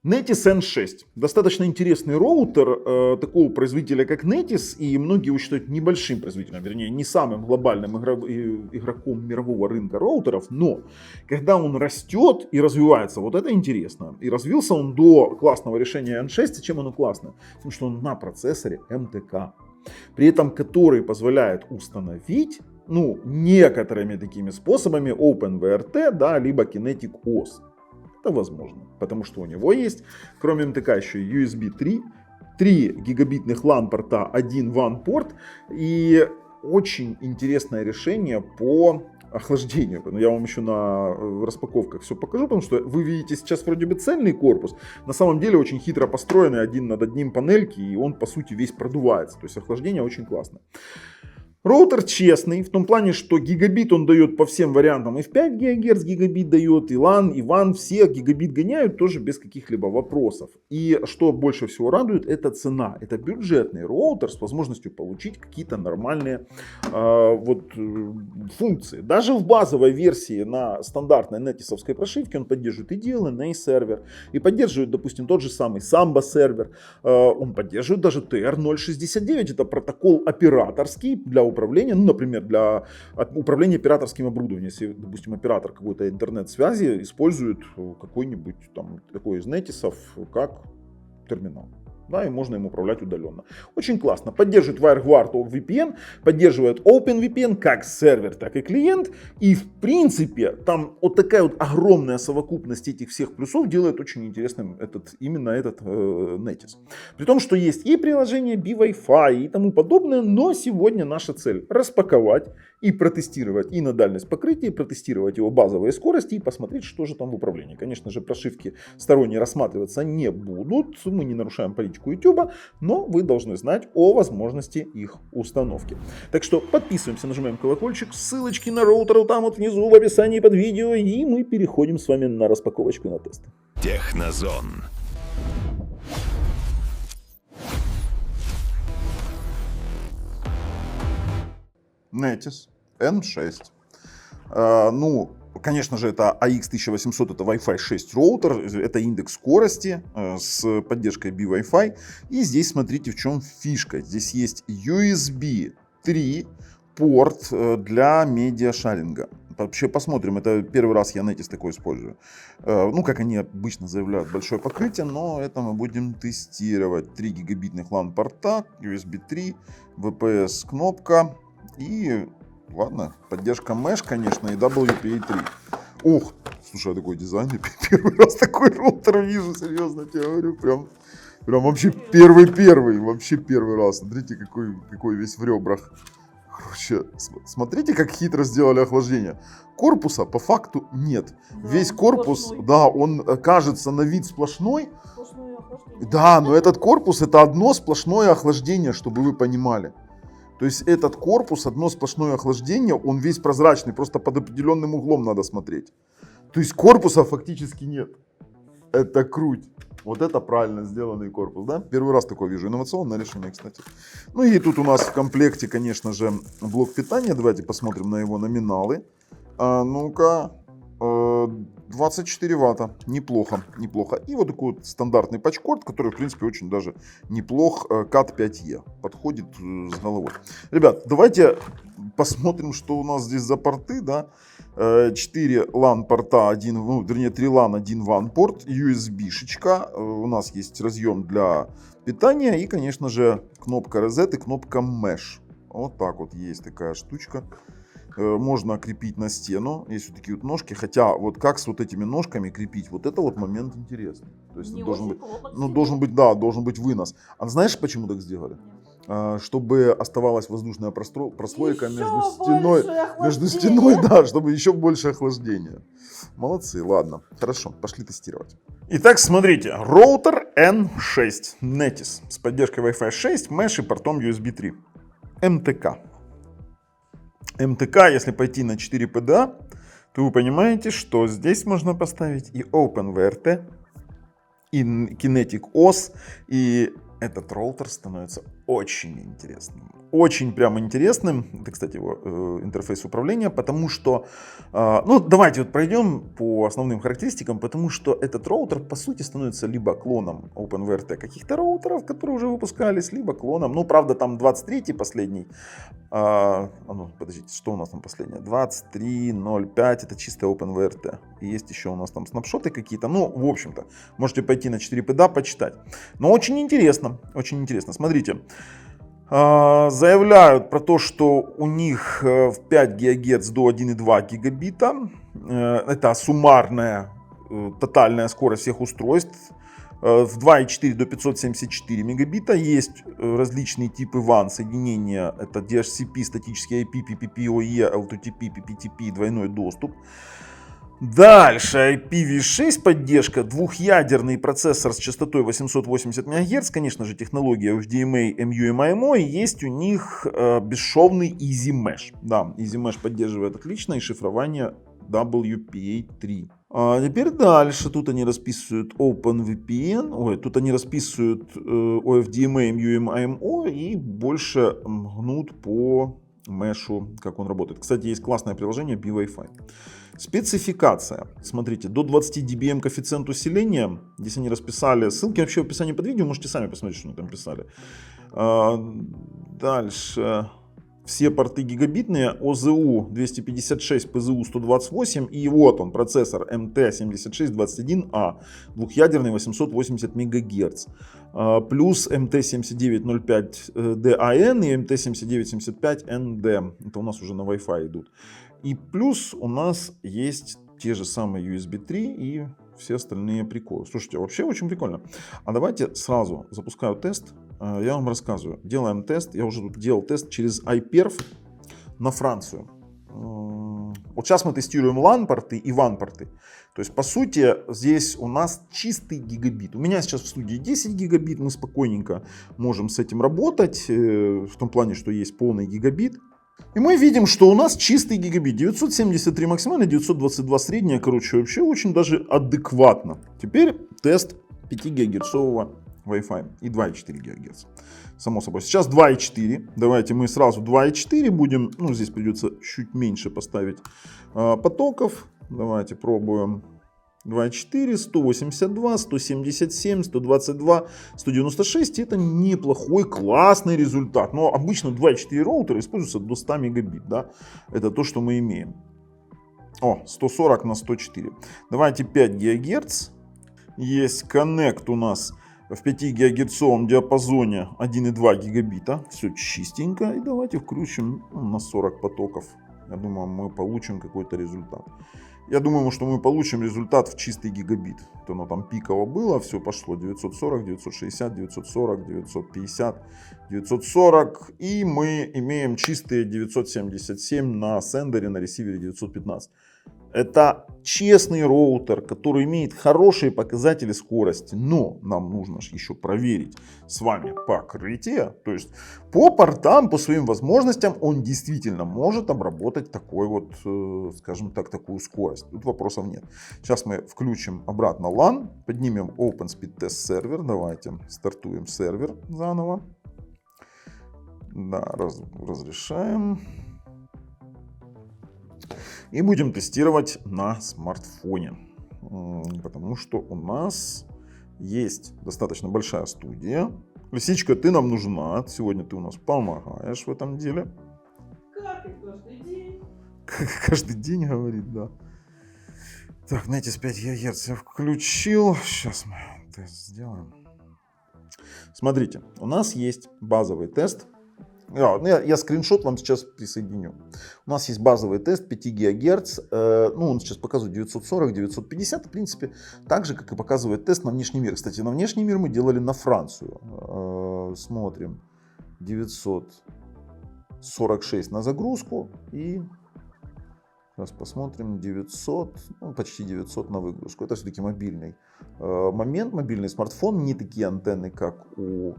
Netis N6. Достаточно интересный роутер такого производителя, как Netis, и многие его считают небольшим производителем, вернее, не самым глобальным игроком мирового рынка роутеров, но когда он растет и развивается, вот это интересно. И развился он до классного решения N6, и чем оно классно? Тем, что он на процессоре MTK, при этом который позволяет установить некоторыми такими способами OpenVRT, да, либо Kinetic OS. Это возможно, потому что у него есть, кроме МТК, еще и USB 3 гигабитных LAN порта, 1 WAN порт и очень интересное решение по охлаждению. Я вам еще на распаковках все покажу, потому что вы видите сейчас вроде бы цельный корпус, на самом деле очень хитро построенный, один над одним панельки, и он по сути весь продувается, то есть охлаждение очень классное. Роутер честный, в том плане, что гигабит он дает по всем вариантам, и в 5 ГГц гигабит дает, и LAN, и WAN, все гигабит гоняют тоже без каких-либо вопросов. И что больше всего радует, это цена. Это бюджетный роутер с возможностью получить какие-то нормальные функции. Даже в базовой версии на стандартной нетисовской прошивке он поддерживает и DLNA сервер, и поддерживает, допустим, тот же самый Samba сервер, он поддерживает даже TR069, это протокол операторский для управления, например, для управления операторским оборудованием. Если, допустим, оператор какой-то интернет-связи использует какой-нибудь там такой из нетисов как терминал. Да, и можно им управлять удаленно. Очень классно. Поддерживает WireGuard VPN, поддерживает OpenVPN как сервер, так и клиент. И в принципе там вот такая вот огромная совокупность этих всех плюсов делает очень интересным именно этот Netis. При том, что есть и приложение BWi-Fi и тому подобное, но сегодня наша цель распаковать и протестировать и на дальность покрытия, протестировать его базовые скорости и посмотреть, что же там в управлении. Конечно же, прошивки сторонние рассматриваться не будут, мы не нарушаем политику YouTube, но вы должны знать о возможности их установки. Так что подписываемся, нажимаем колокольчик, ссылочки на роутер там вот внизу в описании под видео, и мы переходим с вами на распаковочку и на тест. Технозон. Netis N6. Конечно же, это AX1800, это Wi-Fi 6 роутер, это индекс скорости с поддержкой BWi-Fi. И здесь смотрите, в чем фишка. Здесь есть USB 3 порт для медиашаринга. Вообще посмотрим, это первый раз я Netis такой использую. Как они обычно заявляют, большое покрытие, но это мы будем тестировать. 3 гигабитных LAN порта, USB 3, VPS кнопка и... Ладно, поддержка Mesh, конечно, и WPA3. Ух, слушай, такой дизайн, я первый раз такой роутер вижу, серьезно тебе говорю, прям вообще первый раз. Смотрите, какой весь в ребрах. Короче, смотрите, как хитро сделали охлаждение. Корпуса по факту нет. Да, весь корпус, сплошной. Да, он кажется на вид сплошной. Да, но этот корпус это одно сплошное охлаждение, чтобы вы понимали. То есть этот корпус, одно сплошное охлаждение, он весь прозрачный, просто под определенным углом надо смотреть. То есть корпуса фактически нет. Это круть. Вот это правильно сделанный корпус, да? Первый раз такое вижу. Инновационное решение, кстати. И тут у нас в комплекте, конечно же, блок питания. Давайте посмотрим на его номиналы. Ну-ка. 24 ватта. Неплохо. И вот такой вот стандартный патчкорд, который, в принципе, очень даже неплох. CAT5E. Подходит с головой. Ребят, давайте посмотрим, что у нас здесь за порты, да. 4 LAN порта, 3 LAN, 1 WAN порт, USB-шечка. У нас есть разъем для питания и, конечно же, кнопка Reset и кнопка Mesh. Вот так вот есть такая штучка. Можно крепить на стену, есть вот такие вот ножки, хотя вот как с вот этими ножками крепить, вот это вот момент интересный. То есть должен быть вынос. А знаешь, почему так сделали? Чтобы оставалась воздушная прослойка между стеной, да, чтобы еще больше охлаждения. Молодцы, ладно, хорошо, пошли тестировать. Итак, смотрите, роутер N6 Netis с поддержкой Wi-Fi 6, Mesh и портом USB 3. МТК. МТК, если пойти на 4 PDA, то вы понимаете, что здесь можно поставить и OpenVRT, и Kinetic OS, и этот роутер становится очень интересным. очень прям интересным. Это, кстати, его интерфейс управления, потому что, ну, давайте вот пройдем по основным характеристикам, потому что этот роутер, по сути, становится либо клоном OpenVRT каких-то роутеров, которые уже выпускались, либо клоном, ну, правда, там 23-й последний, ну, подождите, что у нас там последнее? 23.05, это чисто OpenVRT. И есть еще у нас там снапшоты какие-то, ну, в общем-то, можете пойти на 4PDA почитать. Но очень интересно, очень интересно. Смотрите. Заявляют про то, что у них в 5 ГГц до 1,2 гигабита. Это суммарная тотальная скорость всех устройств. В 2,4 до 574 мегабита. Есть различные типы WAN соединения. Это DHCP, статический IP, PPPoE, L2TP, PPTP, двойной доступ. Дальше IPv6 поддержка, двухъядерный процессор с частотой 880 МГц, конечно же технология HDMA, MU-MIMO, и есть у них бесшовный EasyMesh. Да, EasyMesh поддерживает отлично и шифрование WPA3. А теперь дальше, тут они расписывают OpenVPN, тут они расписывают OFDMA, MU-MIMO и больше гнут по мешу, как он работает. Кстати, есть классное приложение BWiFi. Спецификация. Смотрите, до 20 dBm коэффициент усиления. Здесь они расписали. Ссылки вообще в описании под видео. Можете сами посмотреть, что они там писали. Дальше. Все порты гигабитные. OZU 256, PZU 128. И вот он, процессор MT7621A. Двухъядерный, 880 МГц. Плюс MT7905DAN и MT7975ND. Это у нас уже на Wi-Fi идут. И плюс у нас есть те же самые USB 3 и все остальные приколы. Слушайте, вообще очень прикольно. А давайте сразу запускаю тест. Я вам рассказываю. Делаем тест. Я уже тут делал тест через iPerf на Францию. Вот сейчас мы тестируем LAN-порты и WAN-порты. То есть, по сути, здесь у нас чистый гигабит. У меня сейчас в студии 10 гигабит. Мы спокойненько можем с этим работать. В том плане, что есть полный гигабит. И мы видим, что у нас чистый гигабит. 973 максимально, 922 средняя. Короче, вообще очень даже адекватно. Теперь тест 5 ГГц Wi-Fi и 2,4 ГГц. Само собой. Сейчас 2,4. Давайте мы сразу 2,4 будем. Ну, здесь придется чуть меньше поставить потоков. Давайте пробуем. 2,4, 182, 177, 122, 196. Это неплохой, классный результат. Но обычно 2,4 роутера используются до 100 мегабит. Да? Это то, что мы имеем. 140 на 104. Давайте 5 ГГц. Есть коннект у нас в 5 гигагерцовом диапазоне 1,2 гигабита. Все чистенько. И давайте включим на 40 потоков. Я думаю, мы получим какой-то результат. Я думаю, что мы получим результат в чистый гигабит. То оно там пиково было, все пошло 940, 960, 940, 950, 940. И мы имеем чистые 977 на сендере, на ресивере 915. Это честный роутер, который имеет хорошие показатели скорости, но нам нужно еще проверить с вами покрытие. То есть по портам, по своим возможностям он действительно может обработать такой вот, скажем так, такую скорость. Тут вопросов нет. Сейчас мы включим обратно LAN, поднимем OpenSpeed Test сервер. Давайте стартуем сервер заново. Да, разрешаем. И будем тестировать на смартфоне. Потому что у нас есть достаточно большая студия. Лисичка, ты нам нужна. Сегодня ты у нас помогаешь в этом деле. Как и каждый день. Каждый день, говорит, да. Так, Netis 5 ГГц я включил. Сейчас мы тест сделаем. Смотрите, у нас есть базовый тест. Я скриншот вам сейчас присоединю. У нас есть базовый тест 5 ГГц. Он сейчас показывает 940, 950. В принципе, так же, как и показывает тест на внешний мир. Кстати, на внешний мир мы делали на Францию. Смотрим. 946 на загрузку. И сейчас посмотрим. 900, почти 900 на выгрузку. Это все-таки мобильный момент. Мобильный смартфон. Не такие антенны, как у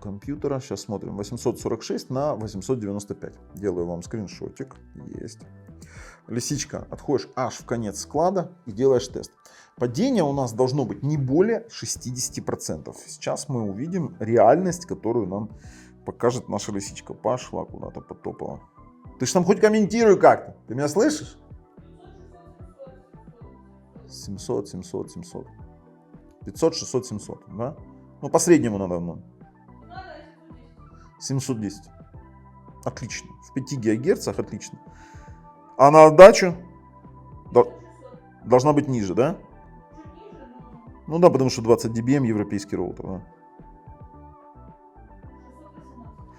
компьютера. Сейчас смотрим. 846 на 895. Делаю вам скриншотик. Есть. Лисичка, отходишь аж в конец склада и делаешь тест. Падение у нас должно быть не более 60%. Сейчас мы увидим реальность, которую нам покажет наша лисичка. Пошла куда-то, потопала. Ты ж там хоть комментируй как-то. Ты меня слышишь? 700, 700, 700. 500, 600, 700, да? Ну, по среднему надо. 710. Отлично. В 5 гигагерцах отлично. А на отдачу должна быть ниже, да? Ну да, потому что 20 dBm европейский роутер, да.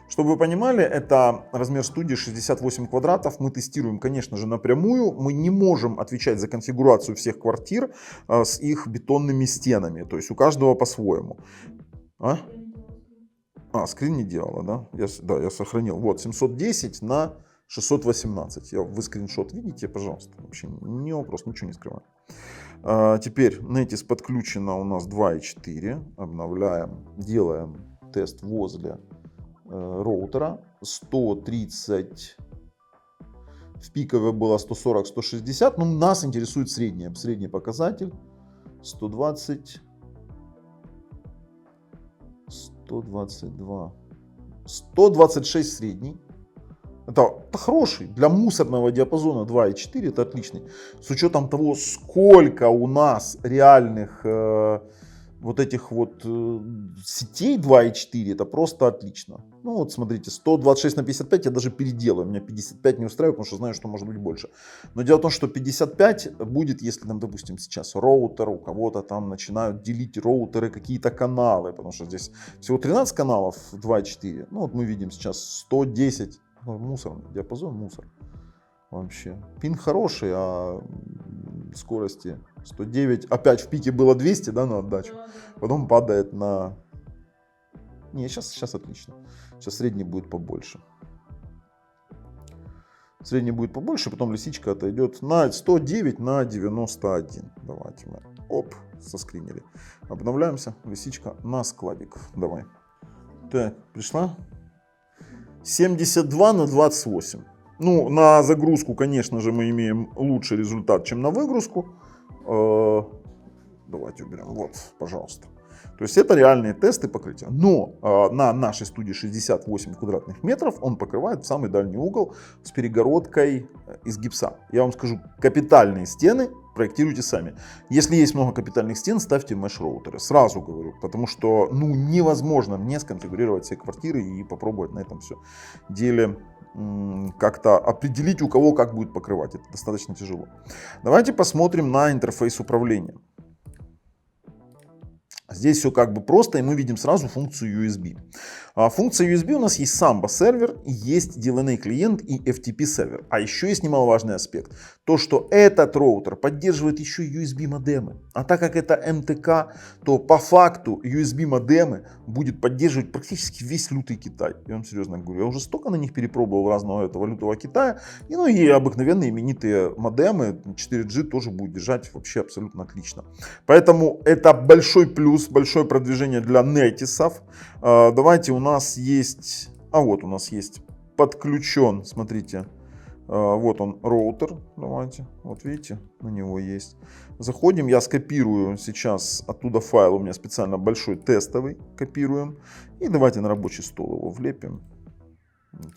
Чтобы вы понимали, это размер студии 68 квадратов. Мы тестируем, конечно же, напрямую. Мы не можем отвечать за конфигурацию всех квартир с их бетонными стенами. То есть у каждого по-своему. Скрин не делала, да? Я сохранил. Вот, 710 на 618. Вы скриншот видите, пожалуйста. Вообще не вопрос, ничего не скрываю. Теперь Netis подключено у нас 2.4. Обновляем, делаем тест возле роутера. 130. В пиковое было 140-160. Но нас интересует средний показатель. 120. 122. 126 средний. Это хороший. Для мусорного диапазона 2.4 это отличный. С учетом того, сколько у нас реальных вот этих вот сетей 2.4, это просто отлично. Ну вот смотрите, 126 на 55 я даже переделаю. Меня 55 не устраивает, потому что знаю, что может быть больше. Но дело в том, что 55 будет, если там, допустим, сейчас роутер, у кого-то там начинают делить роутеры, какие-то каналы, потому что здесь всего 13 каналов 2.4. Ну вот мы видим сейчас 110. Мусорный диапазон, мусор. Вообще. Пинг хороший, а скорости 109. Опять в пике было 200, да, на отдачу. Потом падает на... Не, сейчас отлично. Сейчас средний будет побольше. Средний будет побольше, потом лисичка отойдет на 109 на 91. Давайте мы, соскринили. Обновляемся. Лисичка на складик. Давай. Так, пришла? 72 на 28. Ну, на загрузку, конечно же, мы имеем лучший результат, чем на выгрузку. Давайте уберем. Вот, пожалуйста. То есть это реальные тесты покрытия. Но на нашей студии 68 квадратных метров он покрывает самый дальний угол с перегородкой из гипса. Я вам скажу, капитальные стены проектируйте сами. Если есть много капитальных стен, ставьте меш-роутеры. Сразу говорю, потому что невозможно мне сконфигурировать все квартиры и попробовать на этом все деле как-то определить, у кого как будет покрывать. Это достаточно тяжело. Давайте посмотрим на интерфейс управления. Здесь все как бы просто, и мы видим сразу функцию USB. Функция USB у нас есть Samba сервер, есть DLNA клиент и FTP сервер. А еще есть немаловажный аспект. То, что этот роутер поддерживает еще USB модемы. А так как это МТК, то по факту USB модемы будет поддерживать практически весь лютый Китай. Я вам серьезно говорю, я уже столько на них перепробовал разного этого лютого Китая. И, и обыкновенные именитые модемы 4G тоже будут держать вообще абсолютно отлично. Поэтому это большой плюс, большое продвижение для нетисов. Давайте у нас есть, у нас есть подключен, смотрите, вот он роутер, давайте, вот видите, на него есть. Заходим, я скопирую сейчас оттуда файл, у меня специально большой тестовый, копируем. И давайте на рабочий стол его влепим.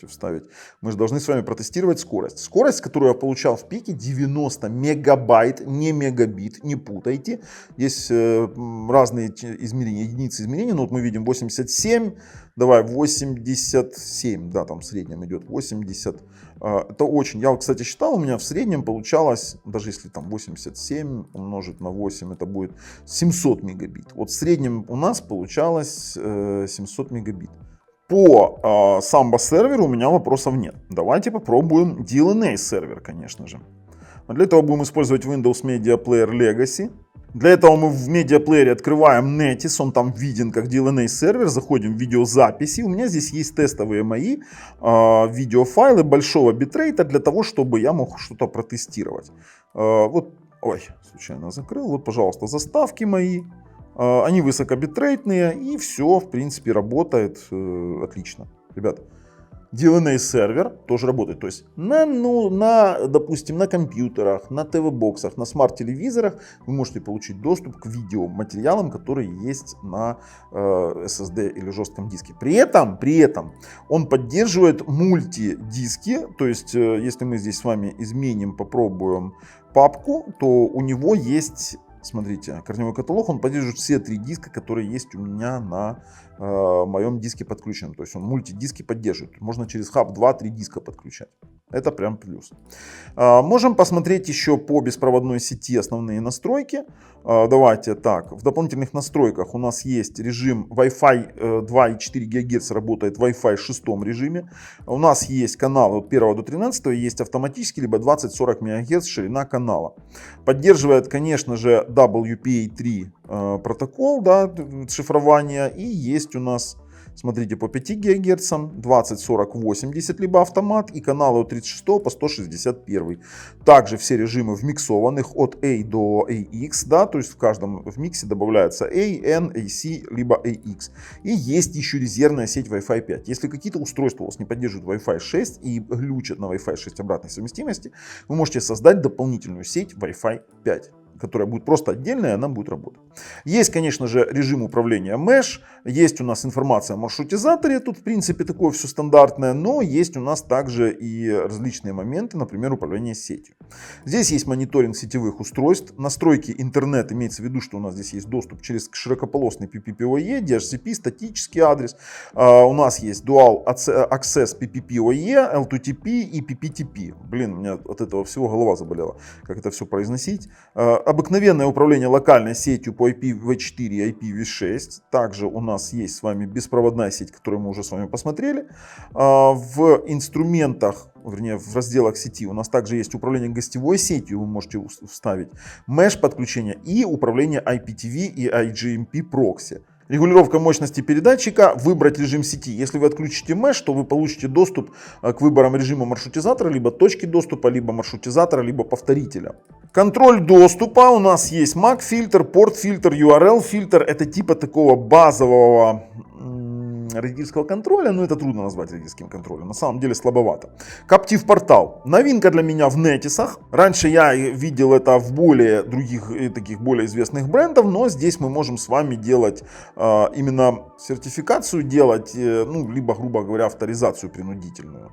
Вставить. Мы же должны с вами протестировать скорость. Скорость, которую я получал в пике, 90 мегабайт, не мегабит, не путайте. Есть разные измерения, единицы измерения. Ну вот мы видим 87, давай 87, да, там в среднем идет 80. Это очень, я, кстати, считал, у меня в среднем получалось, даже если там 87 умножить на 8, это будет 700 мегабит. Вот в среднем у нас получалось 700 мегабит. По Samba серверу у меня вопросов нет. Давайте попробуем DLNA сервер, конечно же. Для этого будем использовать Windows Media Player Legacy. Для этого мы в медиаплеере открываем Netis, он там виден как DLNA сервер, заходим в видеозаписи. У меня здесь есть тестовые мои видеофайлы большого битрейта для того, чтобы я мог что-то протестировать. Случайно закрыл. Вот, пожалуйста, заставки мои. Они высокобитрейтные, и все, в принципе, работает отлично. Ребят, DLNA сервер тоже работает. То есть допустим, на компьютерах, на ТВ-боксах, на смарт-телевизорах вы можете получить доступ к видеоматериалам, которые есть на SSD или жестком диске. При этом он поддерживает мультидиски. То есть, если мы здесь с вами изменим, попробуем папку, то у него есть... Смотрите, корневой каталог, он поддерживает все 3 диска, которые есть у меня на моем диске подключенном. То есть он мультидиски поддерживает. Можно через хаб 2-3 диска подключать. Это прям плюс. Можем посмотреть еще по беспроводной сети основные настройки. Давайте так. В дополнительных настройках у нас есть режим Wi-Fi 2,4 ГГц, работает в Wi-Fi 6 режиме. У нас есть каналы от 1 до 13, есть автоматический, либо 20-40 МГц ширина канала. Поддерживает, конечно же, WPA3 протокол, да, шифрования. И есть у нас, смотрите, по 5 ГГц, 20, 40, 80, либо автомат, и каналы от 36 по 161. Также все режимы вмиксованных от A до AX, да, то есть в каждом в миксе добавляется A, N, AC, либо AX. И есть еще резервная сеть Wi-Fi 5. Если какие-то устройства у вас не поддерживают Wi-Fi 6 и глючат на Wi-Fi 6 обратной совместимости, вы можете создать дополнительную сеть Wi-Fi 5. Которая будет просто отдельная, она будет работать. Есть, конечно же, режим управления Mesh, есть у нас информация о маршрутизаторе, тут в принципе такое все стандартное, но есть у нас также и различные моменты, например, управление сетью. Здесь есть мониторинг сетевых устройств, настройки интернет, имеется в виду, что у нас здесь есть доступ через широкополосный PPPoE, DHCP, статический адрес, у нас есть Dual Access PPPoE, L2TP и PPTP. Блин, у меня от этого всего голова заболела, как это все произносить. Обыкновенное управление локальной сетью по IPv4 и IPv6. Также у нас есть с вами беспроводная сеть, которую мы уже с вами посмотрели. В инструментах, вернее в разделах сети у нас также есть управление гостевой сетью, вы можете вставить Mesh подключение и управление IPTV и IGMP прокси. Регулировка мощности передатчика, выбрать режим сети. Если вы отключите Mesh, то вы получите доступ к выборам режима маршрутизатора, либо точки доступа, либо маршрутизатора, либо повторителя. Контроль доступа. У нас есть MAC фильтр, порт фильтр, URL фильтр. Это типа такого базового родительского контроля, но это трудно назвать родительским контролем, на самом деле слабовато. Captive портал. Новинка для меня в Netis'ах. Раньше я видел это в более других, таких более известных брендов, но здесь мы можем с вами делать именно сертификацию, делать, ну, либо, грубо говоря, авторизацию принудительную.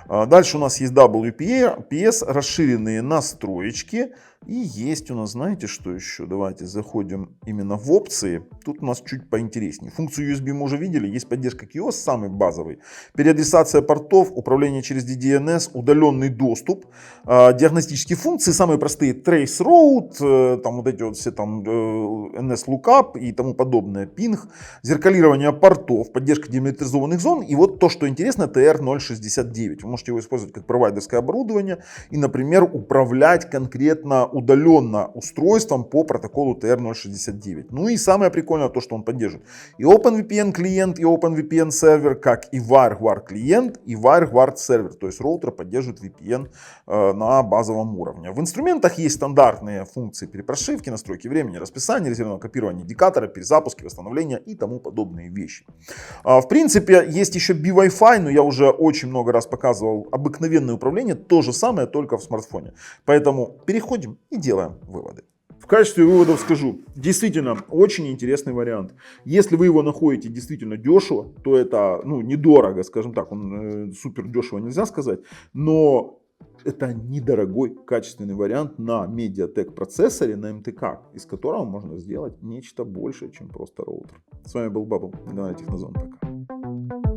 Дальше у нас есть WPS, расширенные настроечки. И есть у нас, знаете, что еще? Давайте заходим именно в опции. Тут у нас чуть поинтереснее. Функцию USB мы уже видели. Есть поддержка QoS, самый базовый. Переадресация портов, управление через DDNS, удаленный доступ. Диагностические функции, самые простые. Trace Route, там вот эти вот все там NS Lookup и тому подобное. Ping, зеркалирование портов, поддержка демилитаризованных зон. И вот то, что интересно, TR069. Вы можете его использовать как провайдерское оборудование и, например, управлять конкретно удаленно устройством по протоколу TR069. Ну и самое прикольное то, что он поддерживает и OpenVPN клиент, и OpenVPN сервер, как и WireGuard клиент, и WireGuard сервер. То есть роутер поддерживает VPN на базовом уровне. В инструментах есть стандартные функции перепрошивки, настройки времени, расписания, резервного копирования индикатора, перезапуски, восстановления и тому подобные вещи. В принципе, есть еще BeWi-Fi, но я уже очень много раз показывал обыкновенное управление, то же самое, только в смартфоне. Поэтому переходим и делаем выводы. В качестве выводов скажу, действительно очень интересный вариант. Если вы его находите действительно дешево, то это, ну, недорого, скажем так, он супер дешево нельзя сказать, но это недорогой качественный вариант на Mediatek процессоре, на MTK, из которого можно сделать нечто большее, чем просто роутер. С вами был Бабл, Технозон, пока.